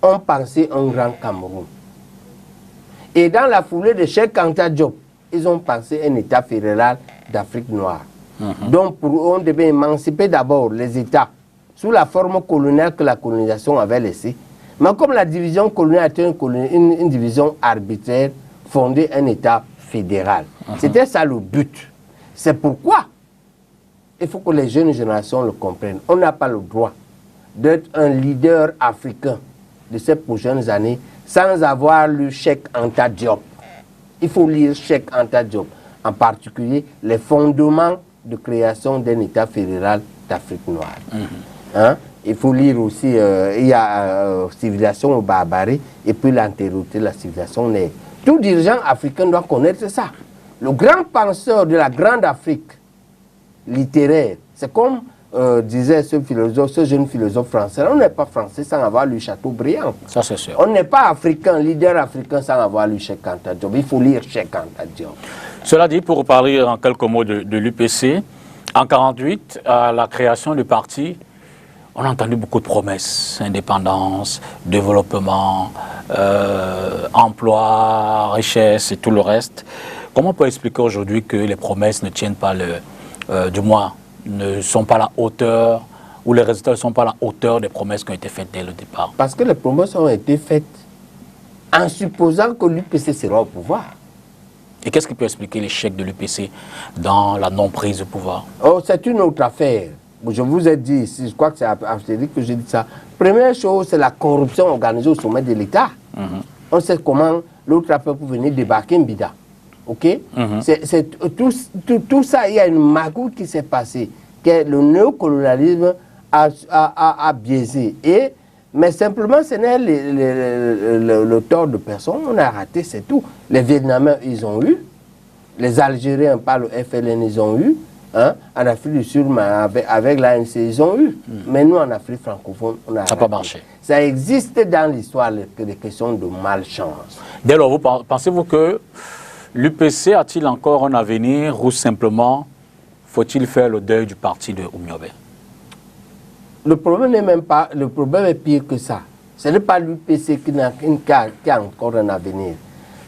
ont pensé un grand Cameroun. Et dans la foulée de Cheikh Anta Diop, ils ont pensé un État fédéral d'Afrique noire. Donc, on devait émanciper d'abord les États sous la forme coloniale que la colonisation avait laissée. Mais comme la division coloniale était une division arbitraire, fonder un État fédéral. C'était ça le but. C'est pourquoi il faut que les jeunes générations le comprennent. On n'a pas le droit d'être un leader africain de ces prochaines années sans avoir lu Cheikh Anta Diop. Il faut lire Cheikh Anta Diop, en particulier les fondements de création d'un État fédéral d'Afrique noire. Hein? Il faut lire aussi, il y a civilisation au barbarie et puis l'antériorité de la civilisation nègre. Tout dirigeant africain doit connaître ça. Le grand penseur de la grande Afrique littéraire, c'est comme disait ce jeune philosophe français, on n'est pas français sans avoir lu Chateaubriand. Ça c'est sûr. On n'est pas africain, leader africain sans avoir lu Cheikh Anta Diop. Il faut lire Cheikh Anta Diop. Cela dit, pour parler en quelques mots de l'UPC, en 1948, à la création du parti, on a entendu beaucoup de promesses, indépendance, développement, emploi, richesse et tout le reste. Comment on peut expliquer aujourd'hui que les promesses ne tiennent pas du moins, ne sont pas à la hauteur, ou les résultats ne sont pas à la hauteur des promesses qui ont été faites dès le départ? Parce que les promesses ont été faites en supposant que l'UPC sera au pouvoir. Et qu'est-ce qui peut expliquer l'échec de l'UPC dans la non-prise de pouvoir? Oh, c'est une autre affaire. Je vous ai dit, je crois que c'est à Amsterdam que j'ai dit ça. Première chose, c'est la corruption organisée au sommet de l'État. On sait comment l'autre affaire pour venir débarquer Mbida. Ok? C'est tout ça, il y a une magouille qui s'est passée, que le néocolonialisme a biaisé. Mais simplement, ce n'est le tort de personne. On a raté, c'est tout. Les Vietnamiens, ils ont eu. Les Algériens, par le FLN, ils ont eu. Hein? En Afrique du Sud, avec l'ANC, ils ont eu. Mais nous, en Afrique francophone, on a raté. Ça n'a pas marché. Ça existe dans l'histoire, les questions de malchance. Dès lors, pensez-vous que l'UPC a-t-il encore un avenir ou simplement faut-il faire le deuil du parti de Oumyobé? Le problème n'est même pas, le problème est pire que ça. Ce n'est pas l'UPC qui a encore un avenir.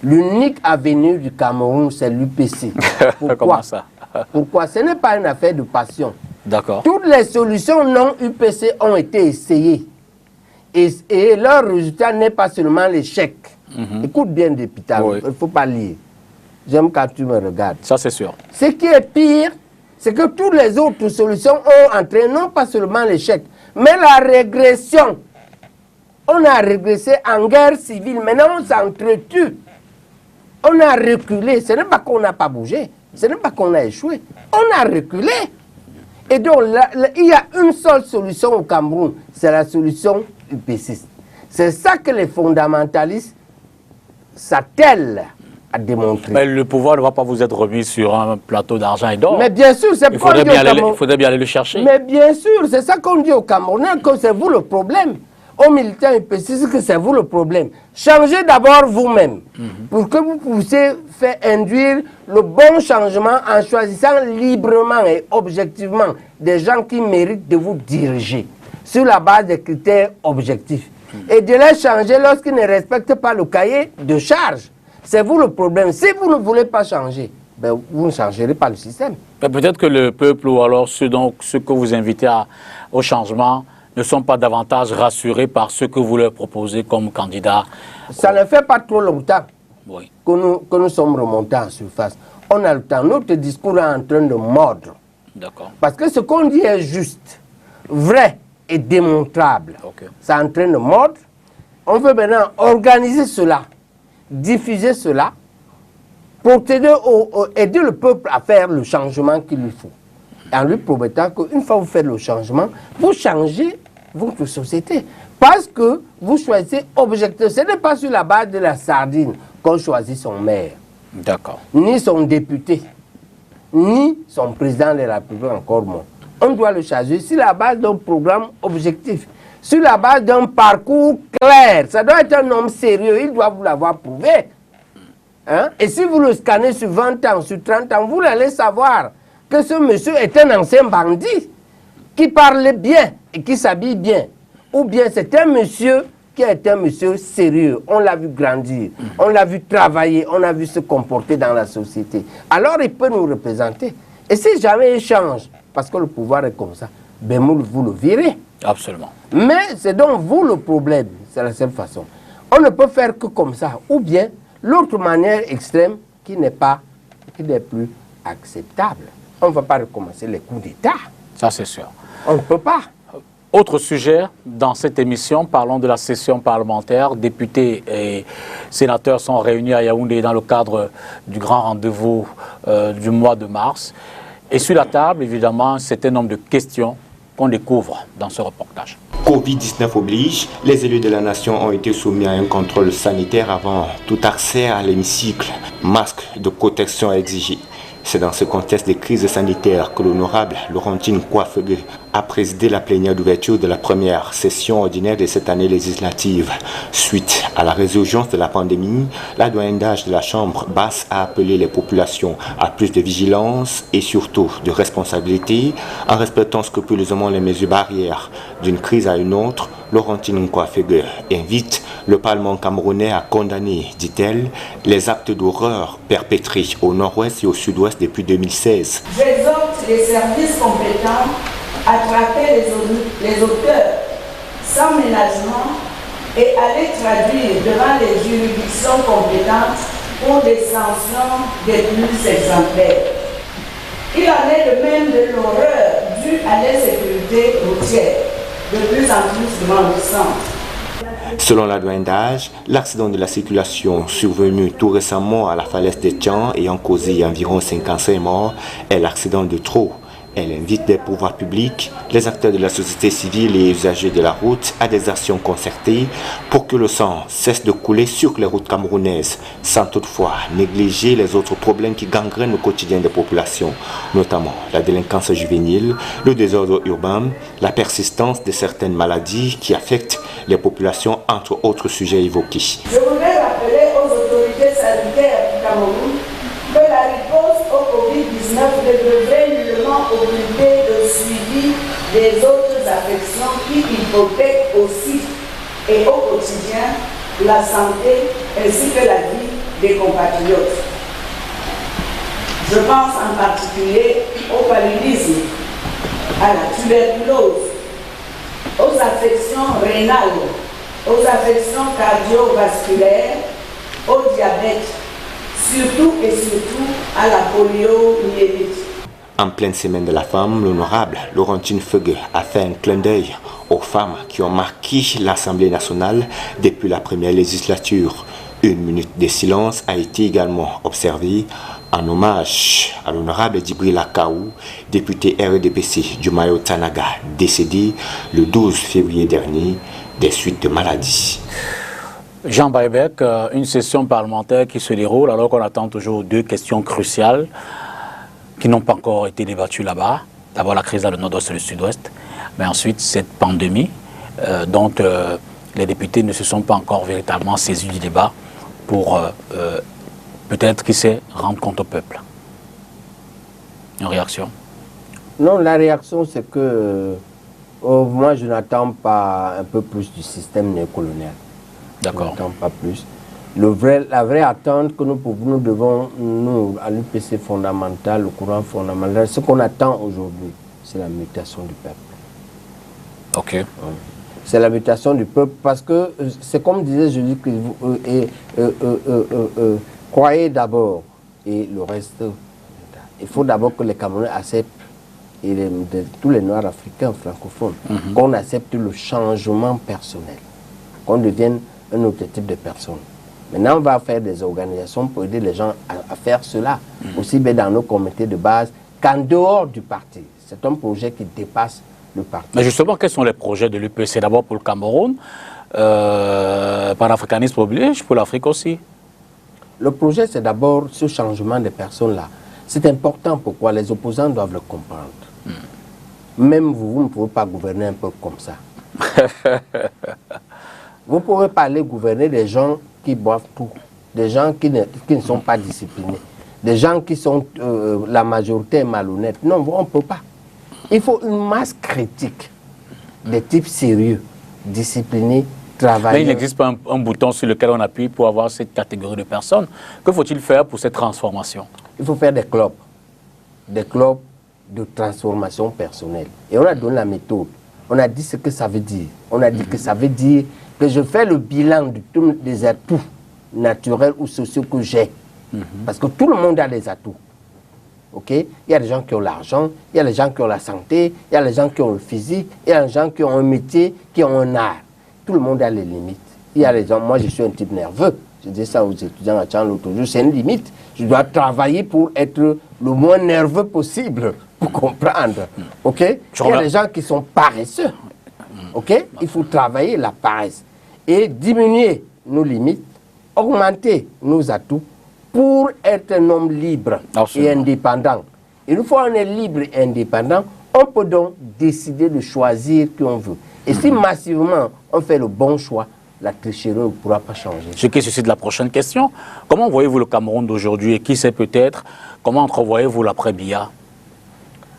L'unique avenir du Cameroun, c'est l'UPC. Pourquoi? Comment ça? Pourquoi? Ce n'est pas une affaire de passion. D'accord. Toutes les solutions non UPC ont été essayées. Et leur résultat n'est pas seulement l'échec. Écoute bien, député, il ne faut pas lire. J'aime quand tu me regardes. Ça, c'est sûr. Ce qui est pire, c'est que toutes les autres solutions ont entraîné non pas seulement l'échec, mais la régression. On a régressé en guerre civile. Maintenant, on s'entretue. On a reculé. Ce n'est pas qu'on n'a pas bougé. Ce n'est pas qu'on a échoué. On a reculé. Et donc, il y a une seule solution au Cameroun. C'est la solution UPC. C'est ça que les fondamentalistes s'attellent à démontrer. Mais le pouvoir ne va pas vous être remis sur un plateau d'argent et d'or. Mais bien sûr, c'est pourquoi il faudrait bien aller le chercher. Mais bien sûr, c'est ça qu'on dit aux Camerounais, que c'est vous le problème. Aux militants UPC, que c'est vous le problème. Changez d'abord vous-même, pour que vous puissiez faire induire le bon changement en choisissant librement et objectivement des gens qui méritent de vous diriger, sur la base des critères objectifs. Et de les changer lorsqu'ils ne respectent pas le cahier de charge. C'est vous le problème. Si vous ne voulez pas changer, ben vous ne changerez pas le système. Peut-être que le peuple ou alors ceux que vous invitez au changement ne sont pas davantage rassurés par ce que vous leur proposez comme candidat. Ça ne fait pas trop longtemps oui. que nous sommes remontés en surface. On a le temps. Notre discours est en train de mordre. D'accord. Parce que ce qu'on dit est juste, vrai et démontrable. Okay. C'est en train de mordre. On veut maintenant organiser cela, diffuser cela, pour aider le peuple à faire le changement qu'il lui faut. En lui promettant qu'une fois que vous faites le changement, vous changez votre société. Parce que vous choisissez objectivement. Ce n'est pas sur la base de la sardine qu'on choisit son maire. D'accord. Ni son député, ni son président de la République, encore moins. On doit le choisir sur la base d'un programme objectif, sur la base d'un parcours clair. Ça doit être un homme sérieux, il doit vous l'avoir prouvé. Hein? Et si vous le scannez sur 20 ans, sur 30 ans, vous allez savoir que ce monsieur est un ancien bandit qui parle bien et qui s'habille bien. Ou bien c'est un monsieur qui est un monsieur sérieux. On l'a vu grandir, on l'a vu travailler, on l'a vu se comporter dans la société. Alors il peut nous représenter. Et si jamais il change, parce que le pouvoir est comme ça, ben vous le virez. Absolument. Mais c'est donc vous le problème, c'est la seule façon. On ne peut faire que comme ça. Ou bien l'autre manière extrême qui n'est plus acceptable. On ne va pas recommencer les coups d'État. Ça, c'est sûr. On ne peut pas. Autre sujet, dans cette émission, parlons de la session parlementaire. Députés et sénateurs sont réunis à Yaoundé dans le cadre du grand rendez-vous du mois de mars. Et sur la table, évidemment, un certain nombre de questions qu'on découvre dans ce reportage. Covid-19 oblige, les élus de la nation ont été soumis à un contrôle sanitaire avant tout accès à l'hémicycle. Masque de protection exigé. C'est dans ce contexte de crise sanitaire que l'honorable Laurentine Kouafeugue a présidé la plénière d'ouverture de la première session ordinaire de cette année législative. Suite à la résurgence de la pandémie, la doyenne d'âge de la Chambre basse a appelé les populations à plus de vigilance et surtout de responsabilité en respectant scrupuleusement les mesures barrières. D'une crise à une autre, Laurentine Kouafeugue invite le Parlement camerounais à condamner, dit-elle, les actes d'horreur perpétrés au nord-ouest et au sud-ouest depuis 2016. J'exhorte les services compétents à traquer les auteurs sans ménagement et à les traduire devant les juridictions compétentes pour des sanctions des plus exemplaires. Il en est de même de l'horreur due à l'insécurité routière, de plus en plus grandissante. Selon la doyenne d'âge, l'accident de la circulation survenu tout récemment à la falaise de Tian ayant causé environ 55 morts est l'accident de trop. Elle invite les pouvoirs publics, les acteurs de la société civile et les usagers de la route à des actions concertées pour que le sang cesse de couler sur les routes camerounaises, sans toutefois négliger les autres problèmes qui gangrènent le quotidien des populations, notamment la délinquance juvénile, le désordre urbain, la persistance de certaines maladies qui affectent les populations, entre autres sujets évoqués. Je voudrais rappeler aux autorités sanitaires du Cameroun que la réponse au Covid-19 ne devrait nullement occulter le suivi des autres affections qui hypothèquent aussi et au quotidien la santé ainsi que la vie des compatriotes. Je pense en particulier au paludisme, à la tuberculose, aux affections rénales, aux affections cardiovasculaires, au diabète, surtout et surtout à la poliomyélite. En pleine semaine de la femme, l'honorable Laurentine Fegue a fait un clin d'œil aux femmes qui ont marqué l'Assemblée nationale depuis la première législature. Une minute de silence a été également observée en hommage à l'honorable Djibril Akaou, député RDPC du Mayo Tanaga, décédé le 12 février dernier des suites de maladie. Jean Baïbek, une session parlementaire qui se déroule alors qu'on attend toujours deux questions cruciales qui n'ont pas encore été débattues là-bas. D'abord la crise dans le nord-ouest et le sud-ouest, mais ensuite cette pandémie dont les députés ne se sont pas encore véritablement saisis du débat pour peut-être, qui sait, rendre compte au peuple. Une réaction? Non, la réaction c'est que moi je n'attends pas un peu plus du système néocolonial. D'accord. Je n'attends pas plus. La vraie attente que nous devons, nous, à l'UPC fondamental, le courant fondamental, ce qu'on attend aujourd'hui, c'est la mutation du peuple. Ok. C'est la mutation du peuple parce que c'est comme disait, je dis que croyez d'abord et le reste. Il faut d'abord que les Camerounais acceptent, et tous les Noirs africains francophones, qu'on accepte le changement personnel, qu'on devienne un autre type de personne. Maintenant, on va faire des organisations pour aider les gens à faire cela, aussi bien dans nos comités de base qu'en dehors du parti. C'est un projet qui dépasse le parti. Mais justement, quels sont les projets de l'UPC? D'abord pour le Cameroun, panafricanisme oblige, pour l'Afrique aussi. Le projet, c'est d'abord ce changement de personnes-là. C'est important, pourquoi les opposants doivent le comprendre. Même vous ne pouvez pas gouverner un peu comme ça. Vous ne pouvez pas aller gouverner des gens qui boivent tout, des gens qui ne sont pas disciplinés, des gens qui sont, la majorité est malhonnête. Non, on ne peut pas. Il faut une masse critique, des types sérieux, disciplinés, travailleurs. Mais il n'existe pas un bouton sur lequel on appuie pour avoir cette catégorie de personnes. Que faut-il faire pour cette transformation? Il faut faire des clubs de transformation personnelle. Et on a donné la méthode. On a dit ce que ça veut dire. On a dit que ça veut dire que je fais le bilan des atouts naturels ou sociaux que j'ai. Parce que tout le monde a des atouts. Okay? Il y a des gens qui ont l'argent, il y a des gens qui ont la santé, il y a des gens qui ont le physique, il y a des gens qui ont un métier, qui ont un art. Tout le monde a les limites. Il y a les gens, moi je suis un type nerveux. Je dis ça aux étudiants à Tchang l'autre jour, c'est une limite. Je dois travailler pour être le moins nerveux possible, pour comprendre. Okay? Il y a des gens qui sont paresseux. Okay? Il faut travailler la paresse et diminuer nos limites, augmenter nos atouts pour être un homme libre et indépendant. Une fois on est libre et indépendant, on peut donc décider de choisir qui on veut. Et si massivement on fait le bon choix, la tricherie ne pourra pas changer. Ce qui suscite la prochaine question. Comment voyez-vous le Cameroun d'aujourd'hui et qui sait peut-être, comment entrevoyez-vous l'après-Biya?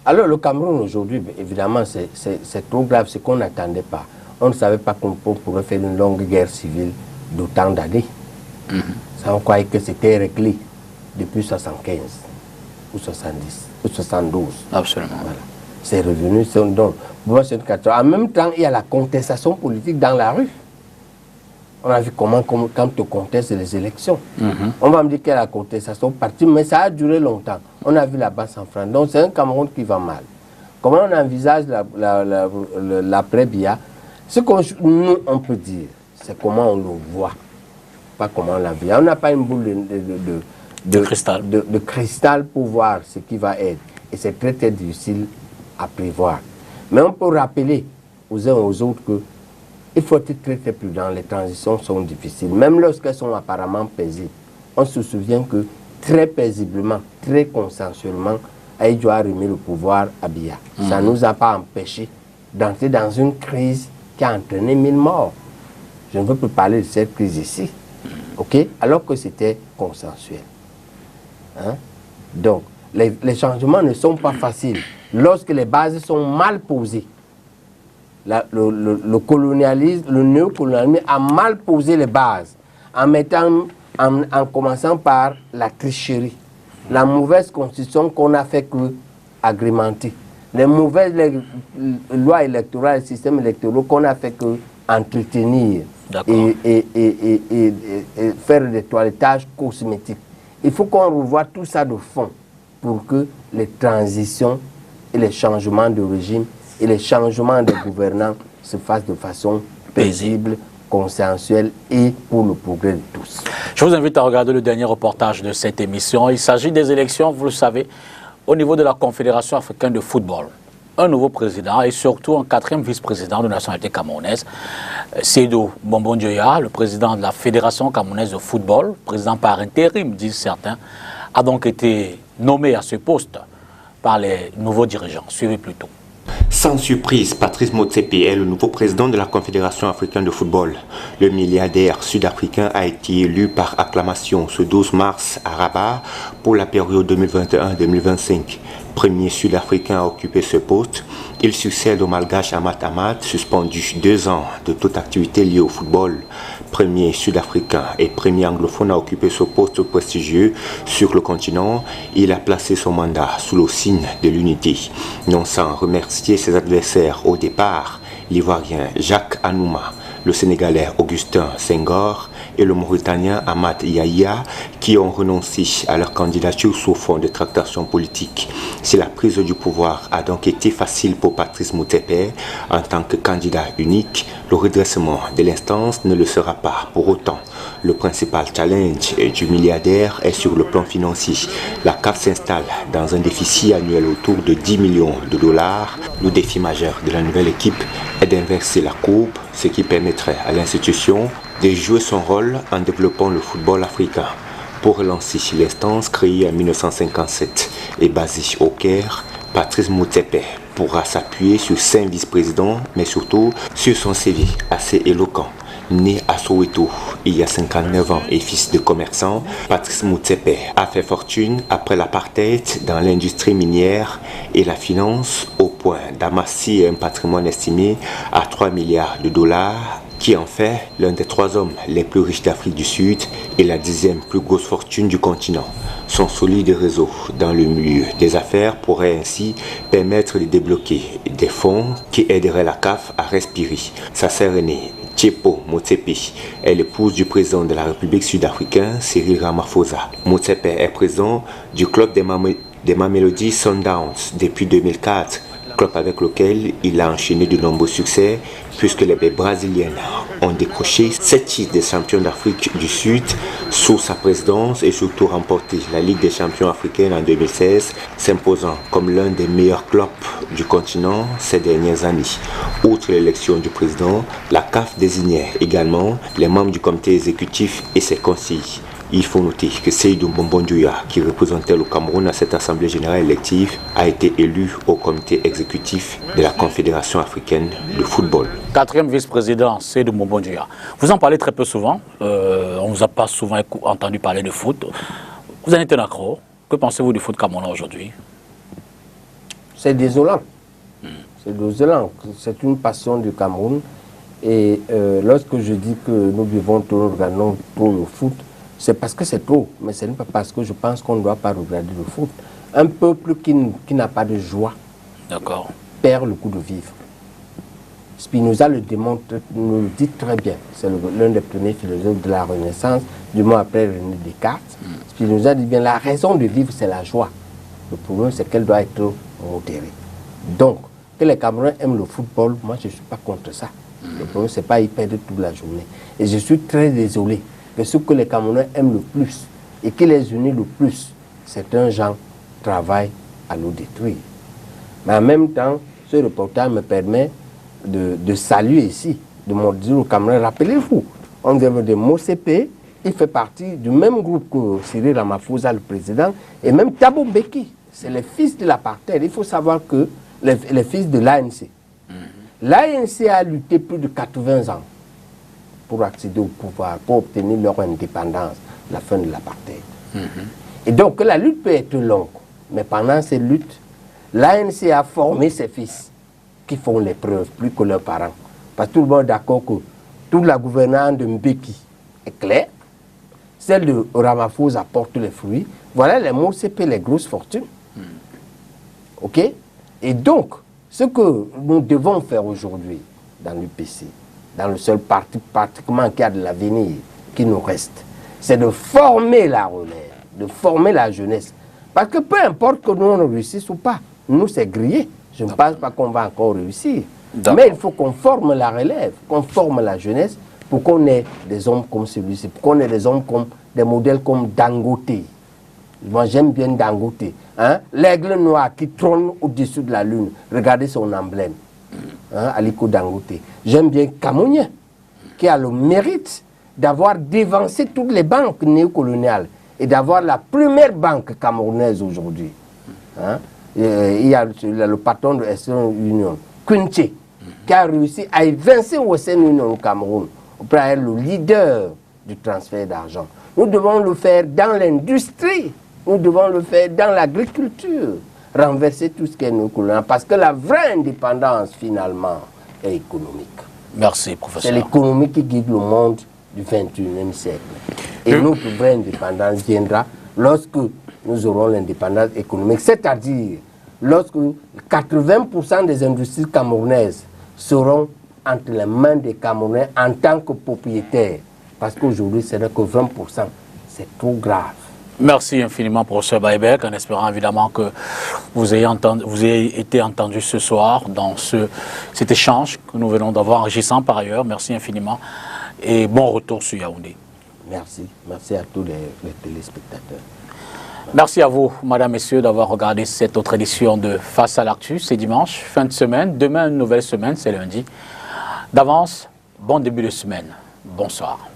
Alors le Cameroun aujourd'hui, évidemment, c'est trop grave, ce qu'on n'attendait pas. On ne savait pas qu'on pourrait faire une longue guerre civile d'autant d'années. Ça, on croyait que c'était réglé depuis 75 ou 70 ou 72. Absolument. Voilà. C'est revenu, c'est un don. En même temps, il y a la contestation politique dans la rue. On a vu comment quand on conteste les élections. On va me dire qu'il y a la contestation partie, mais ça a duré longtemps. On a vu la base en France. Donc c'est un Cameroun qui va mal. Comment on envisage l'après-Biya? Ce que nous, on peut dire, c'est comment on le voit. Pas comment on l'envisage. On n'a pas une boule de cristal pour voir ce qui va être. Et c'est très très difficile à prévoir. Mais on peut rappeler aux uns aux autres que il faut être très très prudent. Les transitions sont difficiles, même lorsqu'elles sont apparemment paisibles. On se souvient que très paisiblement, très consensuellement, Ahidjo a remis le pouvoir à Biya. Ça ne nous a pas empêché d'entrer dans une crise qui a entraîné 1000 morts. Je ne veux plus parler de cette crise ici, ok? Alors que c'était consensuel. Hein? Donc, les changements ne sont pas faciles. Lorsque les bases sont mal posées, le colonialisme, le néocolonialisme a mal posé les bases en commençant par la tricherie, la mauvaise constitution qu'on a fait que agrémenter, les mauvaises lois électorales, les systèmes électoraux qu'on a fait que entretenir et faire des toilettages cosmétiques. Il faut qu'on revoie tout ça de fond pour que les transitions et les changements de régime et les changements de gouvernants se fassent de façon paisible, consensuelle et pour le progrès de tous. Je vous invite à regarder le dernier reportage de cette émission. Il s'agit des élections, vous le savez, au niveau de la Confédération africaine de football. Un nouveau président et surtout un 4e vice-président de nationalité camerounaise, Seydou Bombon-Dioya, le président de la Fédération camerounaise de football, président par intérim, disent certains, a donc été nommé à ce poste par les nouveaux dirigeants. Suivez plutôt. Sans surprise, Patrice Motsepe est le nouveau président de la Confédération africaine de football. Le milliardaire sud-africain a été élu par acclamation ce 12 mars à Rabat pour la période 2021-2025. Premier sud-africain à occuper ce poste, il succède au malgache Amat Amat, suspendu 2 ans de toute activité liée au football. Premier sud-africain et premier anglophone à occuper ce poste prestigieux sur le continent, il a placé son mandat sous le signe de l'unité. Non sans remercier ses adversaires au départ, l'Ivoirien Jacques Anouma, le Sénégalais Augustin Senghor et le Mauritanien Ahmad Yahya qui ont renoncé à leur candidature sous fond de tractations politiques. Si la prise du pouvoir a donc été facile pour Patrice Motsepe en tant que candidat unique, le redressement de l'instance ne le sera pas pour autant. Le principal challenge du milliardaire est sur le plan financier. La CAF s'installe dans un déficit annuel autour de 10 millions de dollars. Le défi majeur de la nouvelle équipe est d'inverser la courbe, ce qui permettrait à l'institution de jouer son rôle en développant le football africain. Pour relancer l'instance créée en 1957 et basée au Caire, Patrice Motsepe pourra s'appuyer sur 5 vice-présidents, mais surtout sur son CV assez éloquent. Né à Soweto il y a 59 ans et fils de commerçant, Patrice Motsepe a fait fortune après l'apartheid dans l'industrie minière et la finance au point d'amasser un patrimoine estimé à 3 milliards de dollars qui en fait l'un des 3 hommes les plus riches d'Afrique du Sud et la 10e plus grosse fortune du continent. Son solide réseau dans le milieu des affaires pourrait ainsi permettre de débloquer des fonds qui aideraient la CAF à respirer. Sa sœur aînée, Tsepo Motsepe, est l'épouse du président de la République sud-africaine, Cyril Ramaphosa. Motsepe est président du club des Mamelodi Sundowns depuis 2004, club avec lequel il a enchaîné de nombreux succès puisque les baies brésiliennes ont décroché 7 titres des champions d'Afrique du Sud sous sa présidence et surtout remporté la Ligue des champions africaine en 2016, s'imposant comme l'un des meilleurs clubs du continent ces dernières années. Outre l'élection du président, la CAF désignait également les membres du comité exécutif et ses conseillers. Il faut noter que Seydou Bombon-Dioya, qui représentait le Cameroun à cette assemblée générale élective, a été élu au comité exécutif de la Confédération africaine de football. 4e vice-président, Seydou Bombon-Dioya. Vous en parlez très peu souvent. On ne vous a pas souvent entendu parler de foot. Vous en êtes un accro. Que pensez-vous du foot camerounais aujourd'hui? C'est désolant. C'est désolant. C'est une passion du Cameroun. Et lorsque je dis que nous vivons tout, nous regardons trop le foot, c'est parce que c'est trop, mais ce n'est pas parce que je pense qu'on ne doit pas regarder le foot. Un peuple qui n'a pas de joie perd le goût de vivre. Spinoza le démontre, nous le dit très bien. C'est l'un des premiers philosophes de la Renaissance, du moins après René Descartes. Spinoza dit bien, la raison de vivre, c'est la joie. Le problème, c'est qu'elle doit être modérée. Donc, que les Camerounais aiment le football, moi, je ne suis pas contre ça. Le problème, ce n'est pas y perdre toute la journée. Et je suis très désolé que ce que les Camerounais aiment le plus et qui les unit le plus, certains gens travaillent à nous détruire. Mais en même temps, ce reportage me permet de saluer ici, de me dire aux camarades, rappelez-vous, on dit de Mosepe, il fait partie du même groupe que Cyril Ramaphosa, le président, et même Thabo Mbeki, c'est les fils de l'apartheid. Il faut savoir que les fils de l'ANC. L'ANC a lutté plus de 80 ans pour accéder au pouvoir, pour obtenir leur indépendance, la fin de l'apartheid. Et donc la lutte peut être longue, mais pendant ces luttes, l'ANC a formé ses fils qui font les preuves plus que leurs parents. Parce que tout le monde est d'accord que toute la gouvernance de Mbeki est claire, celle de Ramaphosa apporte les fruits. Voilà les mots CP, les grosses fortunes. OK? Et donc, ce que nous devons faire aujourd'hui dans l'UPC, dans le seul parti pratiquement qui a de l'avenir qui nous reste, c'est de former la relève, de former la jeunesse. Parce que peu importe que nous on réussisse ou pas, nous c'est grillé. Je ne pense pas qu'on va encore réussir. Mais il faut qu'on forme la relève, qu'on forme la jeunesse pour qu'on ait des hommes comme celui-ci, pour qu'on ait des hommes comme des modèles comme Dangote. Moi j'aime bien Dangote. Hein? L'aigle noir qui trône au-dessus de la lune. Regardez son emblème. Hein? Aliko Dangote. J'aime bien Kamounien, qui a le mérite d'avoir dévancé toutes les banques néocoloniales et d'avoir la première banque camerounaise aujourd'hui. Hein? Il y a le patron de Western Union, Kunche, qui a réussi à évincer Western Union au Cameroun, pour être le leader du transfert d'argent. Nous devons le faire dans l'industrie, nous devons le faire dans l'agriculture, renverser tout ce qui est néocolonial, parce que la vraie indépendance, finalement, est économique. Merci, professeur. C'est l'économie qui guide le monde du 21e siècle. Et notre vraie indépendance viendra lorsque nous aurons l'indépendance économique, c'est-à-dire lorsque 80% des industries camerounaises seront entre les mains des Camerounais en tant que propriétaires. Parce qu'aujourd'hui, ce n'est que 20%. C'est trop grave. Merci infiniment, professeur Baïbek, en espérant évidemment que vous ayez été entendu ce soir dans cet échange que nous venons d'avoir, enrichissant par ailleurs. Merci infiniment et bon retour sur Yaoundé. Merci. Merci à tous les téléspectateurs. Merci à vous, madame, messieurs, d'avoir regardé cette autre édition de Face à l'actu. C'est dimanche, fin de semaine. Demain, une nouvelle semaine, c'est lundi. D'avance, bon début de semaine. Bonsoir.